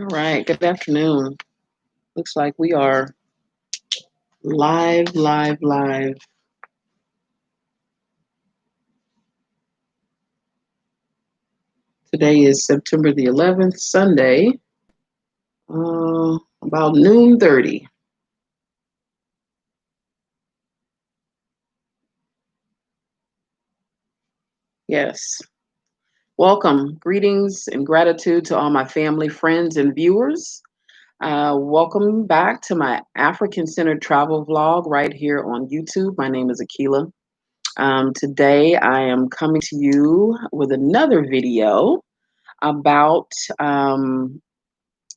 All right, good afternoon. Looks like we are live. Today is September the 11th, Sunday, about noon 30. Yes. Welcome. Greetings and gratitude to all my family, friends, and viewers. Welcome back to my African-centered travel vlog right here on YouTube. My name is Akila. Today I am coming to you with another video about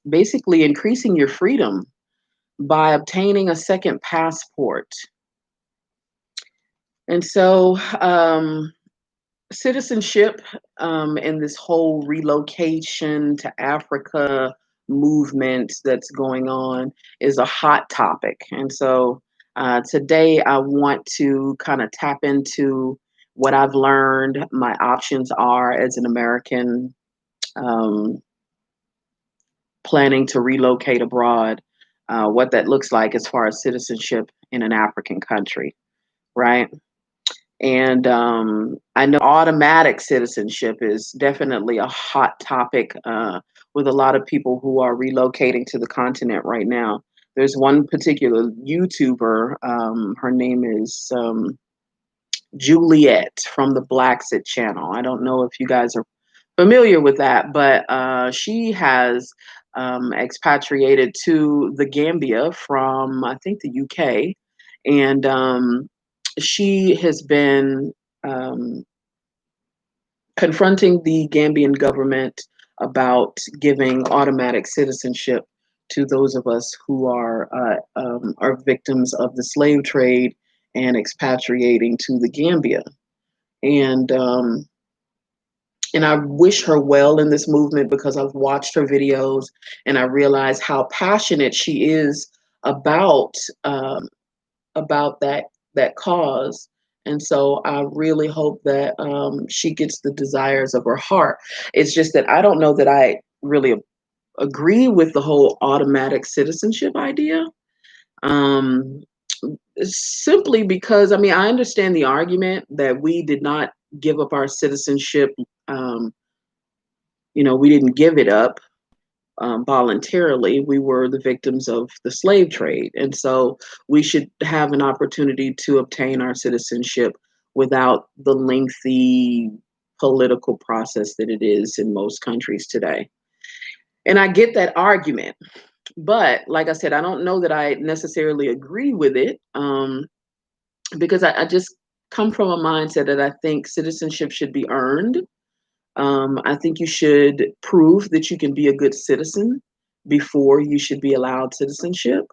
basically increasing your freedom by obtaining a second passport. And so, citizenship and this whole relocation to Africa movement that's going on is a hot topic. And so, today I want to kind of tap into what I've learned my options are as an American planning to relocate abroad, what that looks like as far as citizenship in an African country, right? And I know automatic citizenship is definitely a hot topic with a lot of people who are relocating to the continent right now. There's one particular YouTuber, her name is Juliet from the B.R.U.S.E channel. I don't know if you guys are familiar with that, but she has expatriated to the Gambia from, I think, the UK. And she has been confronting the Gambian government about giving automatic citizenship to those of us who are victims of the slave trade and expatriating to the Gambia. And and I wish her well in this movement because I've watched her videos and I realize how passionate she is about that cause. And so I really hope that she gets the desires of her heart. It's just that I don't know that I really agree with the whole automatic citizenship idea. Um, Simply because, I mean, I understand the argument that we did not give up our citizenship. Um, we didn't give it up voluntarily. We were the victims of the slave trade. And so we should have an opportunity to obtain our citizenship without the lengthy political process that it is in most countries today. And I get that argument. But like I said, I don't know that I necessarily agree with it because I just come from a mindset that I think citizenship should be earned. I think you should prove that you can be a good citizen before you should be allowed citizenship.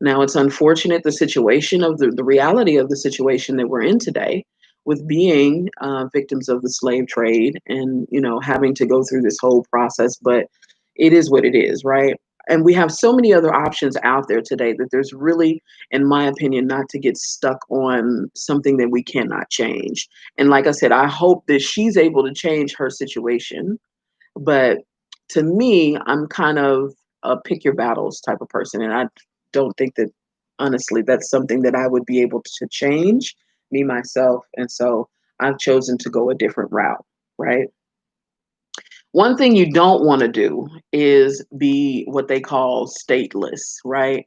Now, it's unfortunate the situation of the reality of the situation that we're in today with being victims of the slave trade and, having to go through this whole process, but it is what it is, right? And we have so many other options out there today that there's really, in my opinion, not to get stuck on something that we cannot change. And like I said, I hope that she's able to change her situation. But to me, I'm kind of a pick your battles type of person. And I don't think that, honestly, that's something that I would be able to change me myself. And so I've chosen to go a different route, right? One thing you don't want to do is be what they call stateless, right?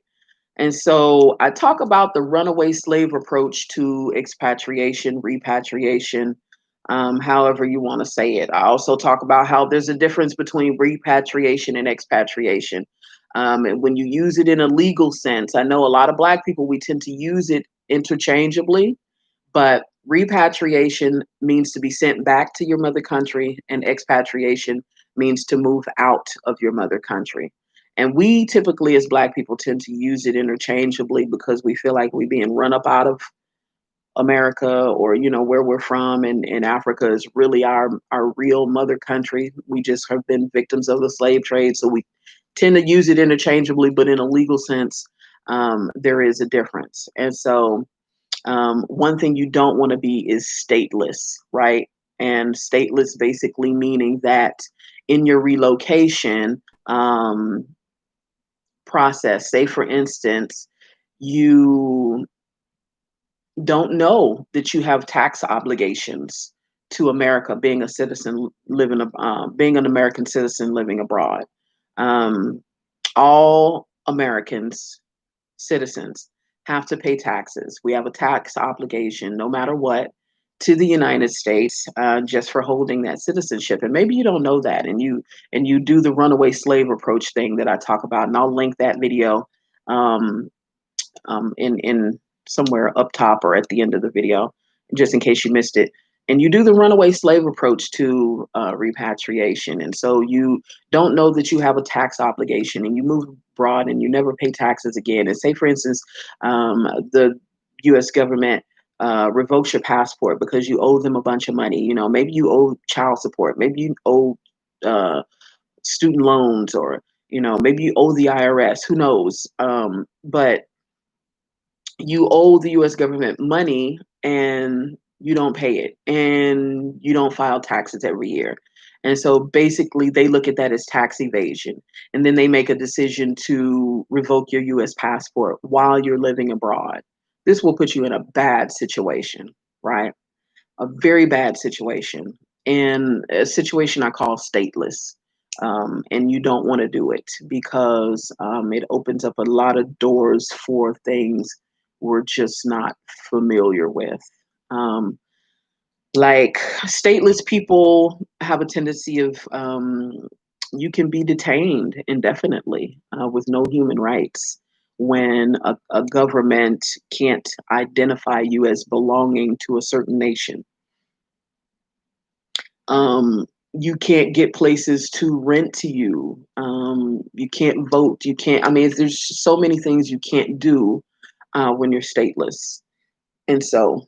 And so I talk about the runaway slave approach to expatriation, repatriation, however you want to say it. I also talk about how there's a difference between repatriation and expatriation. And when you use it in a legal sense, I know a lot of Black people, we tend to use it interchangeably, but repatriation means to be sent back to your mother country, and expatriation means to move out of your mother country. And we typically, as Black people, tend to use it interchangeably because we feel like we're being run up out of America or, where we're from. And Africa is really our real mother country. We just have been victims of the slave trade. So we tend to use it interchangeably, but in a legal sense, there is a difference. And so one thing you don't want to be is stateless, right? And stateless basically meaning that in your relocation, um, process. Say, for instance, you don't know that you have tax obligations to America, being a citizen living, being an American citizen living abroad. Um, all Americans, citizens, have to pay taxes. We have a tax obligation, no matter what, to the United States, just for holding that citizenship. And maybe you don't know that, and you do the runaway slave approach thing that I talk about, and I'll link that video. Um, in somewhere up top or at the end of the video, just in case you missed it. And you do the runaway slave approach to repatriation. And so you don't know that you have a tax obligation, and you move abroad and you never pay taxes again. And say, for instance, the US government revokes your passport because you owe them a bunch of money. You know, maybe you owe child support, maybe you owe uh, student loans, or, you know, maybe you owe the IRS, who knows? But you owe the US government money and you don't pay it, and you don't file taxes every year. And so basically they look at that as tax evasion. And then they make a decision to revoke your US passport while you're living abroad. This will put you in a bad situation, right? A very bad situation, and a situation I call stateless. And you don't want to do it because it opens up a lot of doors for things we're just not familiar with. Um, like, stateless people have a tendency of, you can be detained indefinitely with no human rights when a government can't identify you as belonging to a certain nation. um, you can't get places to rent to you. You can't vote. You can't, I mean, there's so many things you can't do when you're stateless. And so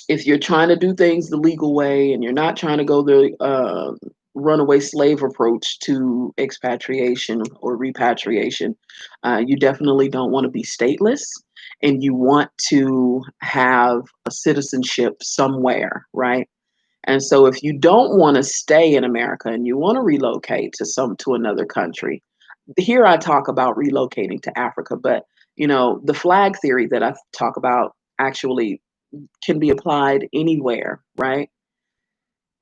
if you're trying to do things the legal way and you're not trying to go the runaway slave approach to expatriation or repatriation, you definitely don't want to be stateless, and you want to have a citizenship somewhere, right? And so if you don't want to stay in America and you want to relocate to another country, here I talk about relocating to Africa, but you know, the flag theory that I talk about actually can be applied anywhere, right?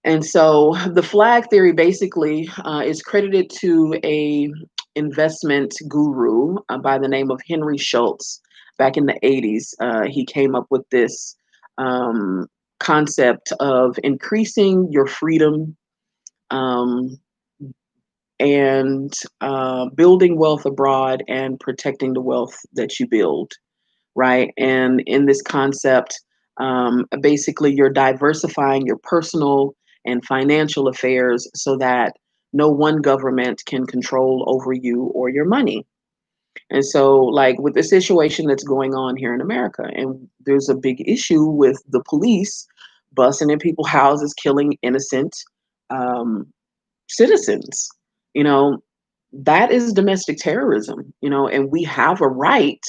And so the flag theory basically is credited to a investment guru by the name of Henry Schultz. Back in the 80s, he came up with this um, concept of increasing your freedom, um, and building wealth abroad and protecting the wealth that you build, right? And in this concept, basically, you're diversifying your personal and financial affairs so that no one government can control over you or your money. And so, like with the situation that's going on here in America, and there's a big issue with the police busting in people's houses, killing innocent um, citizens. You know, that is domestic terrorism, you know, and we have a right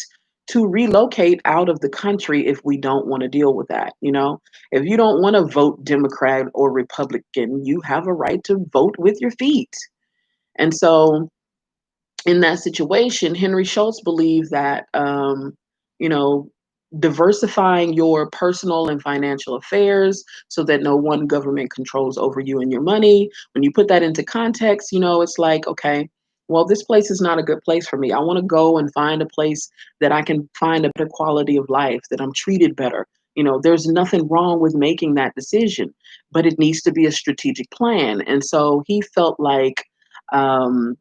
to relocate out of the country if we don't want to deal with that. You know, if you don't want to vote Democrat or Republican, you have a right to vote with your feet. And so in that situation, Henry Schultz believed that, you know, diversifying your personal and financial affairs so that no one government controls over you and your money. When you put that into context, you know, it's like, okay, well, this place is not a good place for me. I want to go and find a place that I can find a better quality of life, that I'm treated better. You know, there's nothing wrong with making that decision, but it needs to be a strategic plan. And so he felt like, um,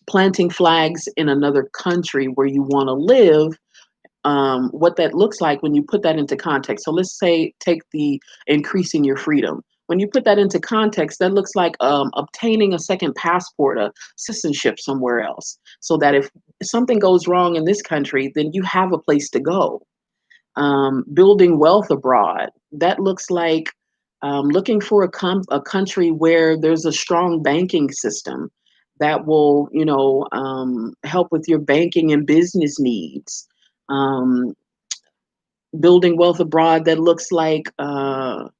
planting flags in another country where you want to live, what that looks like when you put that into context. So let's say take the increasing your freedom. When you put that into context, that looks like obtaining a second passport, a citizenship somewhere else, so that if something goes wrong in this country, then you have a place to go. Building wealth abroad, that looks like looking for a country where there's a strong banking system that will, you know, help with your banking and business needs. Um, Building wealth abroad, that looks like a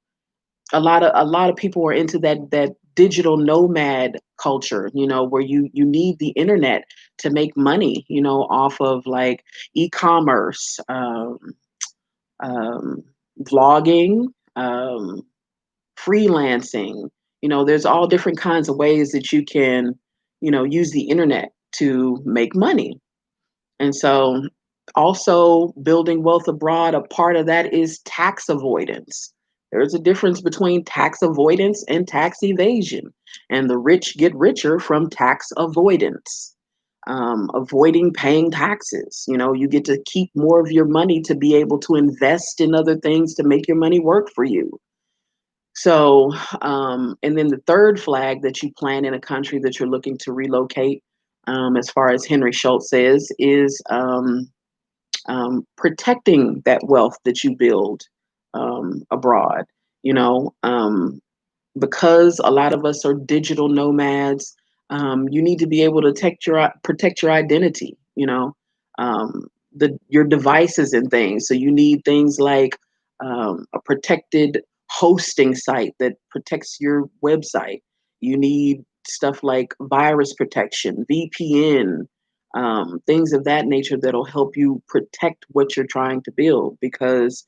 lot of people are into that digital nomad culture, where you need the internet to make money, off of like e-commerce, um, vlogging, freelancing. There's all different kinds of ways that you can, use the internet to make money. And so, also building wealth abroad, a part of that is tax avoidance. There's a difference between tax avoidance and tax evasion, and the rich get richer from tax avoidance. Avoiding paying taxes. You get to keep more of your money to be able to invest in other things to make your money work for you. So, and then the third flag that you plant in a country that you're looking to relocate, as far as Henry Schultz says, is protecting that wealth that you build abroad. You know, because a lot of us are digital nomads, you need to be able to protect your identity. Your devices and things. So you need things like a protected hosting site that protects your website. You need stuff like virus protection, VPN, things of that nature that'll help you protect what you're trying to build. Because,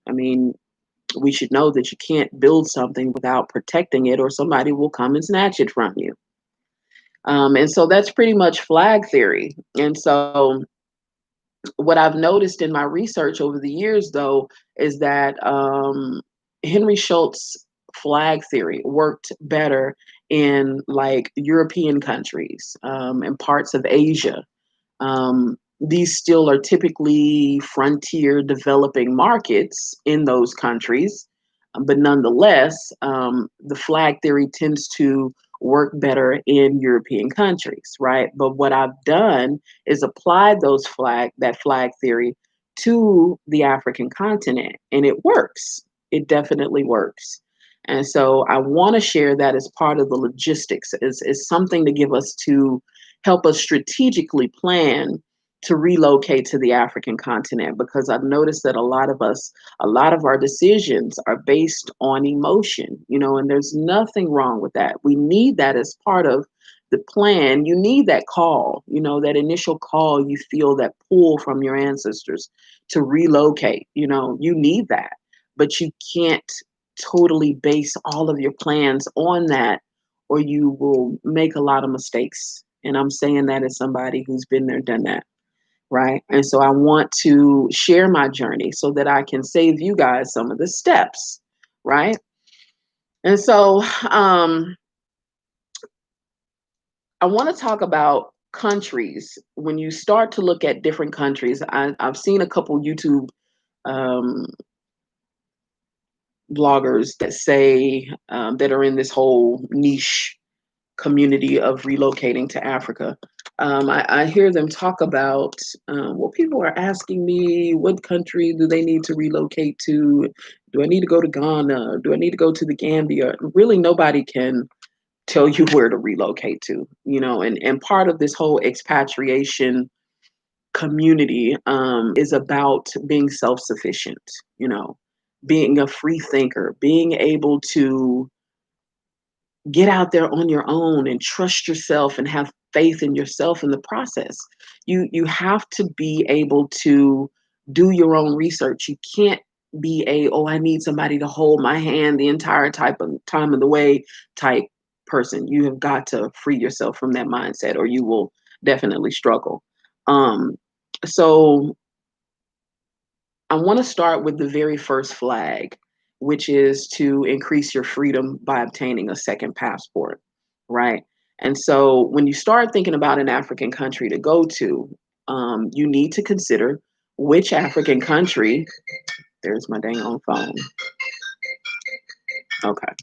I mean, we should know that you can't build something without protecting it, or somebody will come and snatch it from you. And so that's pretty much flag theory. And so, what I've noticed in my research over the years, though, is that Henry Schultz flag theory worked better in like European countries, and parts of Asia. These still are typically frontier developing markets in those countries, but nonetheless, the flag theory tends to work better in European countries, right? But what I've done is applied that flag theory to the African continent, and it works. It definitely works. And so I want to share that as part of the logistics, is something to give us to help us strategically plan to relocate to the African continent, because I've noticed that a lot of our decisions are based on emotion, and there's nothing wrong with that. We need that as part of the plan. You need that call, that initial call, you feel that pull from your ancestors to relocate, you need that. But you can't totally base all of your plans on that, or you will make a lot of mistakes. And I'm saying that as somebody who's been there, done that. Right. And so I want to share my journey so that I can save you guys some of the steps. Right. And so I want to talk about countries. When you start to look at different countries, I've seen a couple YouTube um, bloggers that say that are in this whole niche community of relocating to Africa. I hear them talk about, well, people are asking me, what country do they need to relocate to? Do I need to go to Ghana? Do I need to go to the Gambia? Really, nobody can tell you where to relocate to, and part of this whole expatriation community is about being self-sufficient, being a free thinker, being able to get out there on your own and trust yourself and have faith in yourself in the process. You have to be able to do your own research. You can't be I need somebody to hold my hand the entire time of the way type person. You have got to free yourself from that mindset, or you will definitely struggle. Um, so I want to start with the very first flag, which is to increase your freedom by obtaining a second passport, right? And so when you start thinking about an African country to go to, you need to consider which African country. There's my dang on phone. Okay,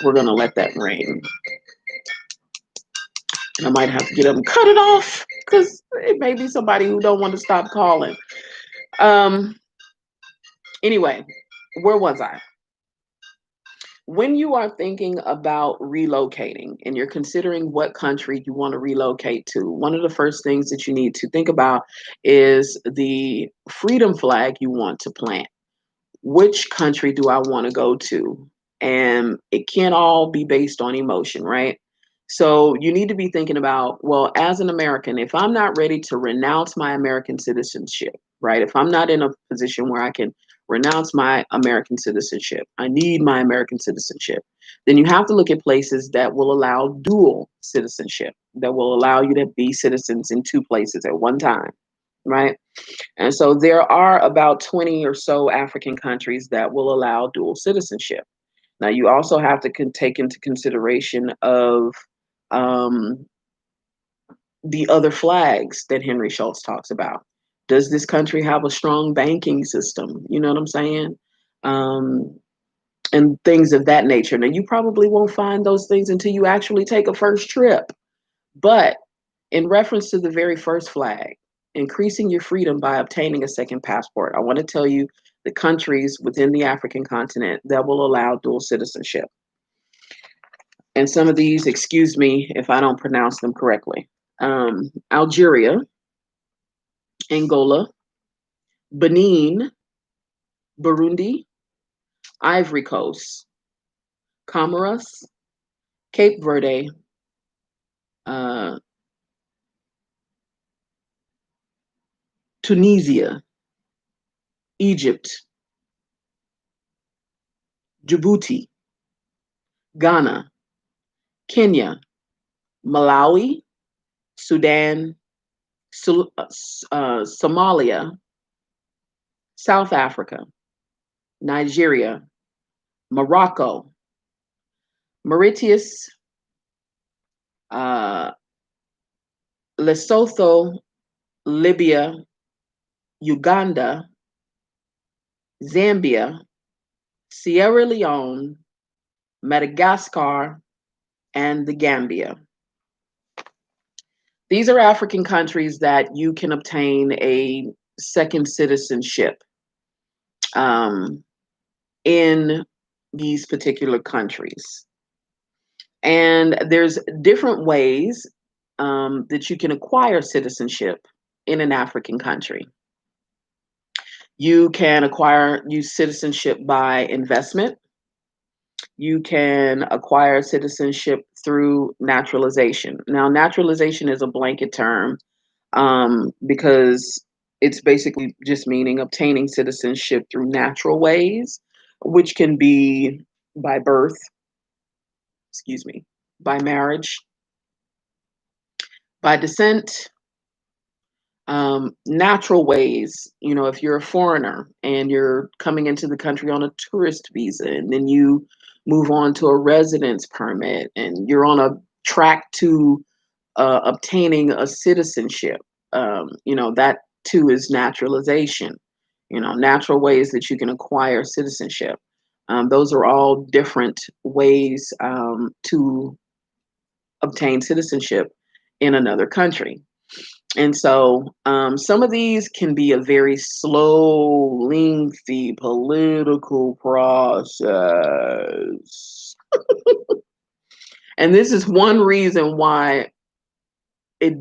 we're gonna let that ring. I might have to get up and cut it off because it may be somebody who don't want to stop calling. Um. Anyway, where was I? When you are thinking about relocating and you're considering what country you want to relocate to, one of the first things that you need to think about is the freedom flag you want to plant. Which country do I want to go to? and it can't all be based on emotion, right? So you need to be thinking about, well, as an American, if I'm not ready to renounce my American citizenship, right? If I'm not in a position where I can renounce my American citizenship, I need my American citizenship, then you have to look at places that will allow dual citizenship, that will allow you to be citizens in two places at one time, right? And so there are about 20 or so African countries that will allow dual citizenship. Now, you also have to take into consideration of um, the other flags that Henry Schultz talks about. Does this country have a strong banking system? You know what I'm saying? Um, and things of that nature. Now, you probably won't find those things until you actually take a first trip. But in reference to the very first flag, increasing your freedom by obtaining a second passport, I want to tell you the countries within the African continent that will allow dual citizenship. And some of these, excuse me if I don't pronounce them correctly. Algeria, Angola, Benin, Burundi, Ivory Coast, Comoros, Cape Verde, uh, Tunisia, Egypt, Djibouti, Ghana, Kenya, Malawi, Sudan, Somalia, South Africa, Nigeria, Morocco, Mauritius, uh, Lesotho, Libya, Uganda, Zambia, Sierra Leone, Madagascar, and the Gambia. These are African countries that you can obtain a second citizenship um, in these particular countries. And there's different ways that you can acquire citizenship in an African country. You can use citizenship by investment. You can acquire citizenship through naturalization. Now, naturalization is a blanket term because it's basically just meaning obtaining citizenship through natural ways, which can be by birth, excuse me, by marriage, by descent, natural ways. You know, if you're a foreigner and you're coming into the country on a tourist visa, and then you move on to a residence permit, and you're on a track to obtaining a citizenship, that too is naturalization. Natural ways that you can acquire citizenship. Those are all different ways to obtain citizenship in another country. And so some of these can be a very slow, lengthy political process. And this is one reason why it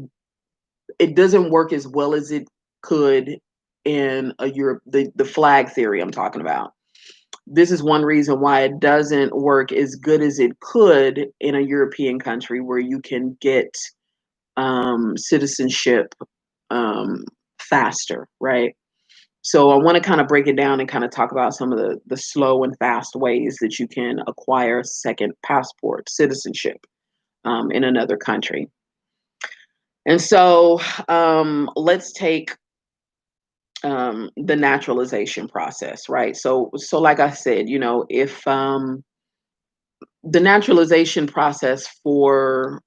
it doesn't work as well as it could in a Europe, the flag theory I'm talking about. This is one reason why it doesn't work as good as it could in a European country where you can get citizenship faster, right? So I want to kind of break it down and kind of talk about some of the slow and fast ways that you can acquire a second passport citizenship in another country. And so let's take the naturalization process, right? So like I said, if the naturalization process for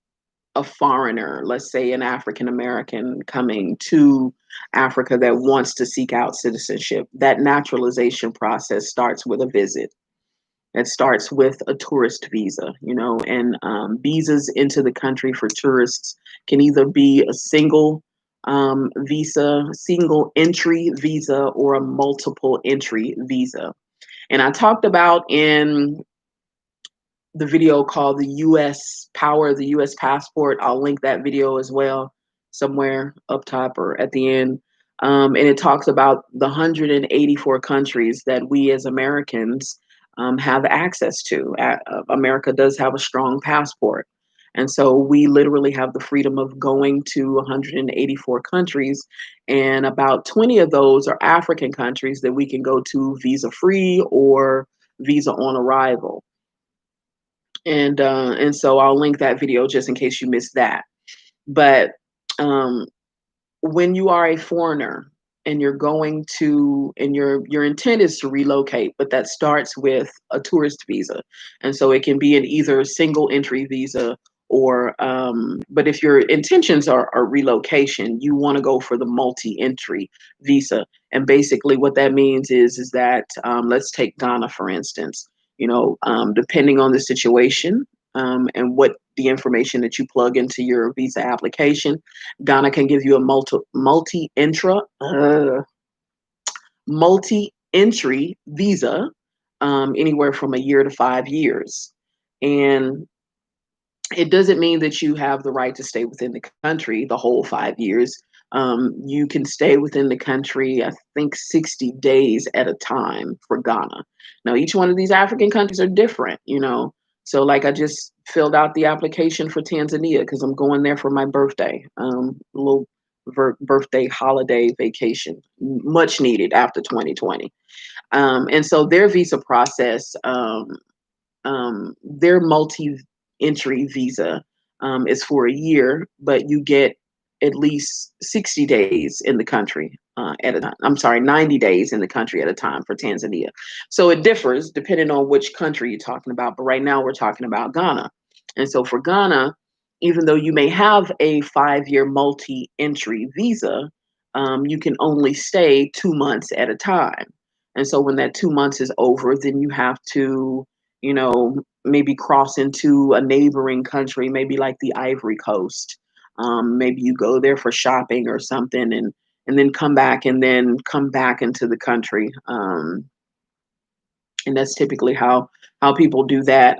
a foreigner, let's say an African American coming to Africa that wants to seek out citizenship, that naturalization process starts with a visit. It starts with a tourist visa, and visas into the country for tourists can either be a single visa, single entry visa, or a multiple entry visa. And I talked about in the video called the U.S. Power of the U.S. Passport. I'll link that video as well somewhere up top or at the end. And it talks about the 184 countries that we as Americans have access to. America does have a strong passport. And so we literally have the freedom of going to 184 countries, and about 20 of those are African countries that we can go to visa free or visa on arrival. And so I'll link that video just in case you missed that. But um, when you are a foreigner and you're going to, and your intent is to relocate, but that starts with a tourist visa. And so it can be an either single entry visa or but if your intentions are relocation, you want to go for the multi-entry visa. And basically what that means is that let's take Ghana for instance. Depending on the situation, and what the information that you plug into your visa application, Ghana can give you a multi-entry visa, anywhere from a year to 5 years. And it doesn't mean that you have the right to stay within the country the whole 5 years. You can stay within the country, I think, 60 days at a time for Ghana. Now, each one of these African countries are different. So, like, I just filled out the application for Tanzania because I'm going there for my birthday, a little birthday holiday vacation, much needed after 2020. And so their visa process, their multi-entry visa is for a year, but you get at least 60 days in the country at a time. I'm sorry, 90 days in the country at a time for Tanzania. So it differs depending on which country you're talking about. But right now we're talking about Ghana. And so for Ghana, even though you may have a 5-year multi-entry visa, you can only stay 2 months at a time. And so when that 2 months is over, then you have to maybe cross into a neighboring country, maybe like the Ivory Coast. Maybe you go there for shopping or something, and then come back into the country. And that's typically how people do that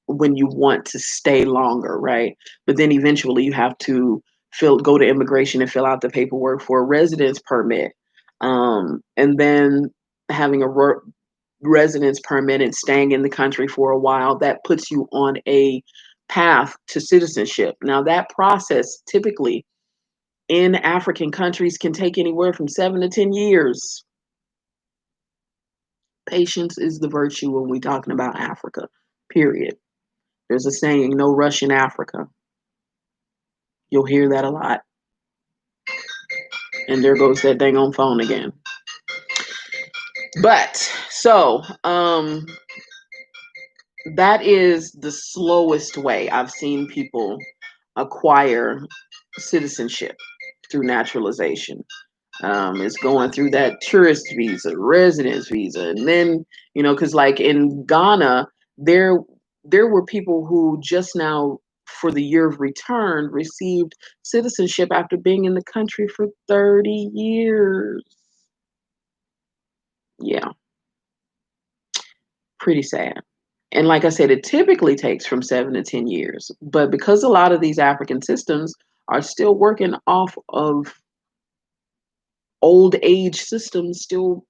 when you want to stay longer, right? But then eventually you have to go to immigration and fill out the paperwork for a residence permit. And then having a residence permit and staying in the country for a while, that puts you on a path to citizenship. Now, that process typically in African countries can take anywhere from 7 to 10 years. Patience is the virtue when we're talking about Africa, period. There's a saying, no rush in Africa. You'll hear that a lot. And there goes that dang on phone again. But so that is the slowest way I've seen people acquire citizenship through naturalization. Is going through that tourist visa, residence visa, and then because like in Ghana, there were people who just now for the year of return received citizenship after being in the country for 30 years. Yeah, pretty sad. And like I said, it typically takes from 7 to 10 years. But because a lot of these African systems are still working off of old age systems, still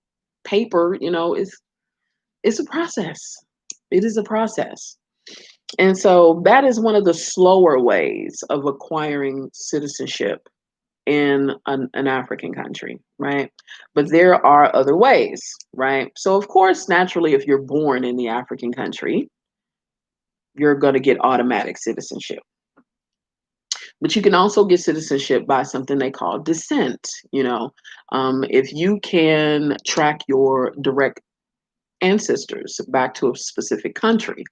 paper, it's a process. It is a process. And so that is one of the slower ways of acquiring citizenship in an African country, right? But there are other ways, right? So, of course, naturally, if you're born in the African country, you're going to get automatic citizenship. But you can also get citizenship by something they call descent. If you can track your direct ancestors back to a specific country,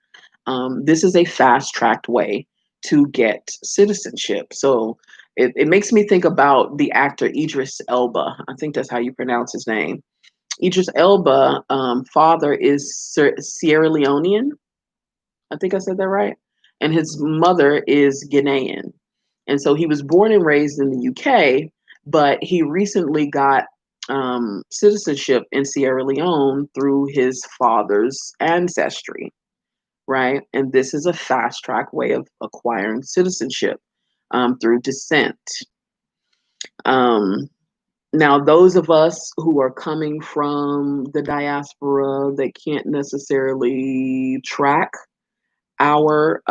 this is a fast-tracked way to get citizenship. So it makes me think about the actor Idris Elba. I think that's how you pronounce his name. Idris Elba, father is Sierra Leonean. I think I said that right. And his mother is Ghanaian. And so he was born and raised in the UK, but he recently got citizenship in Sierra Leone through his father's ancestry, right? And this is a fast track way of acquiring citizenship through descent. Um, Now, those of us who are coming from the diaspora that can't necessarily track our,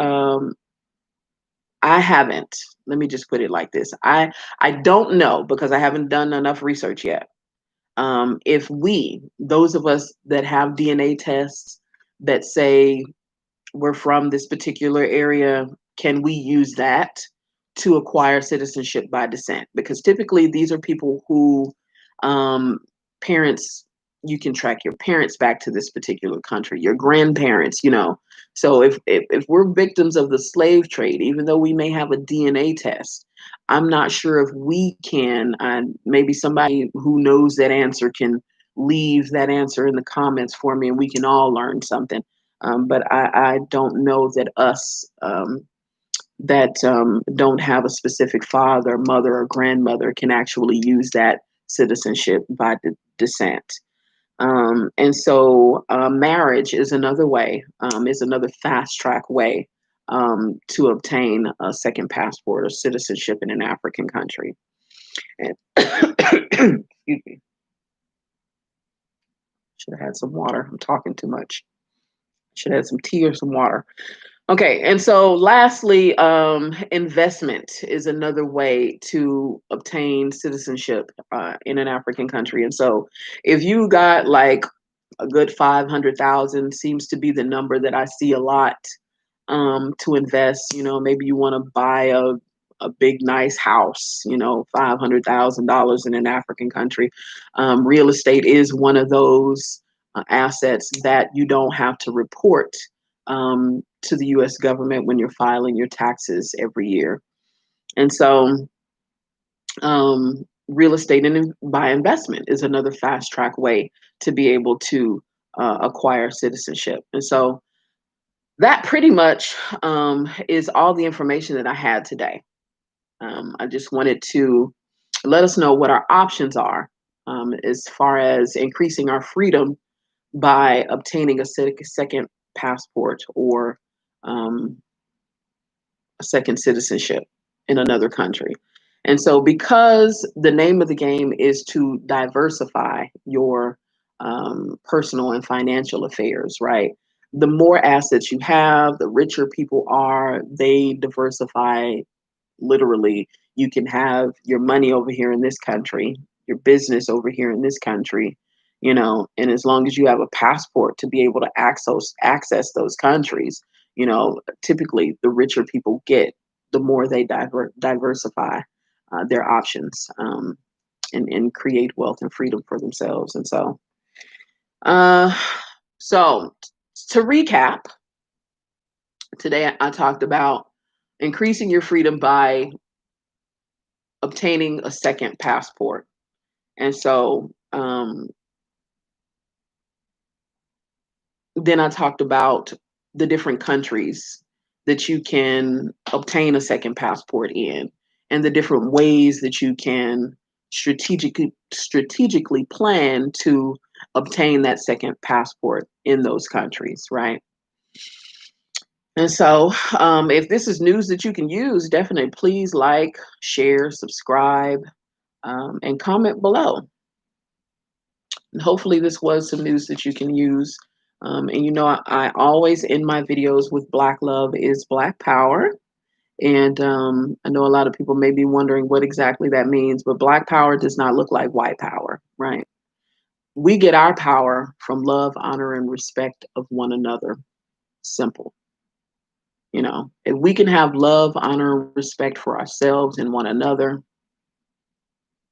I haven't. Let me just put it like this. I don't know because I haven't done enough research yet. If we, those of us that have DNA tests that say we're from this particular area, can we use that to acquire citizenship by descent? Because typically these are people who um, parents, you can track your parents back to this particular country, your grandparents, you know. So if we're victims of the slave trade, even though we may have a DNA test, I'm not sure if we can, maybe somebody who knows that answer can leave that answer in the comments for me and we can all learn something. But I don't know that us that don't have a specific father, mother, or grandmother can actually use that citizenship by descent. And so marriage is another way, is another fast track way to obtain a second passport or citizenship in an African country. And excuse me, should have had some water. I'm talking too much. Should have had some tea or some water. Okay, and so lastly, investment is another way to obtain citizenship in an African country. And so if you got like a good 500,000 seems to be the number that I see a lot to invest. You know, maybe you want to buy a big nice house, you know, $500,000 in an African country. Real estate is one of those assets that you don't have to report to the US government when you're filing your taxes every year. And so real estate and by investment is another fast track way to be able to acquire citizenship. And so that pretty much is all the information that I had today. I just wanted to let us know what our options are as far as increasing our freedom by obtaining a second passport or um, a second citizenship in another country. And so, because the name of the game is to diversify your personal and financial affairs, right? The more assets you have, the richer people are, they diversify literally. You can have your money over here in this country, your business over here in this country, you know, and as long as you have a passport to be able to access those countries, you know, typically the richer people get, the more they diversify their options and create wealth and freedom for themselves. And so, uh, so to recap, today I talked about increasing your freedom by obtaining a second passport. And so then I talked about the different countries that you can obtain a second passport in and the different ways that you can strategically plan to obtain that second passport in those countries, right? And so if this is news that you can use, definitely please like, share, subscribe, and comment below. And hopefully this was some news that you can use. And you know, I always end my videos with Black love is Black power. And I know a lot of people may be wondering what exactly that means, but Black power does not look like white power, right? We get our power from love, honor, and respect of one another. Simple. You know, if we can have love, honor, and respect for ourselves and one another,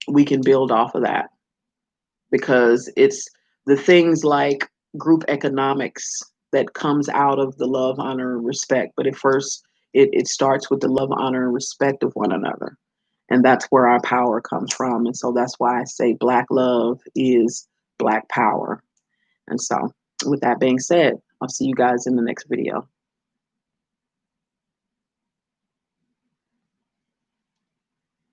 we can build off of that, because it's the things like group economics that comes out of the love, honor, and respect. But at first, it starts with the love, honor, and respect of one another. And that's where our power comes from. And so that's why I say Black love is Black power. And so with that being said, I'll see you guys in the next video.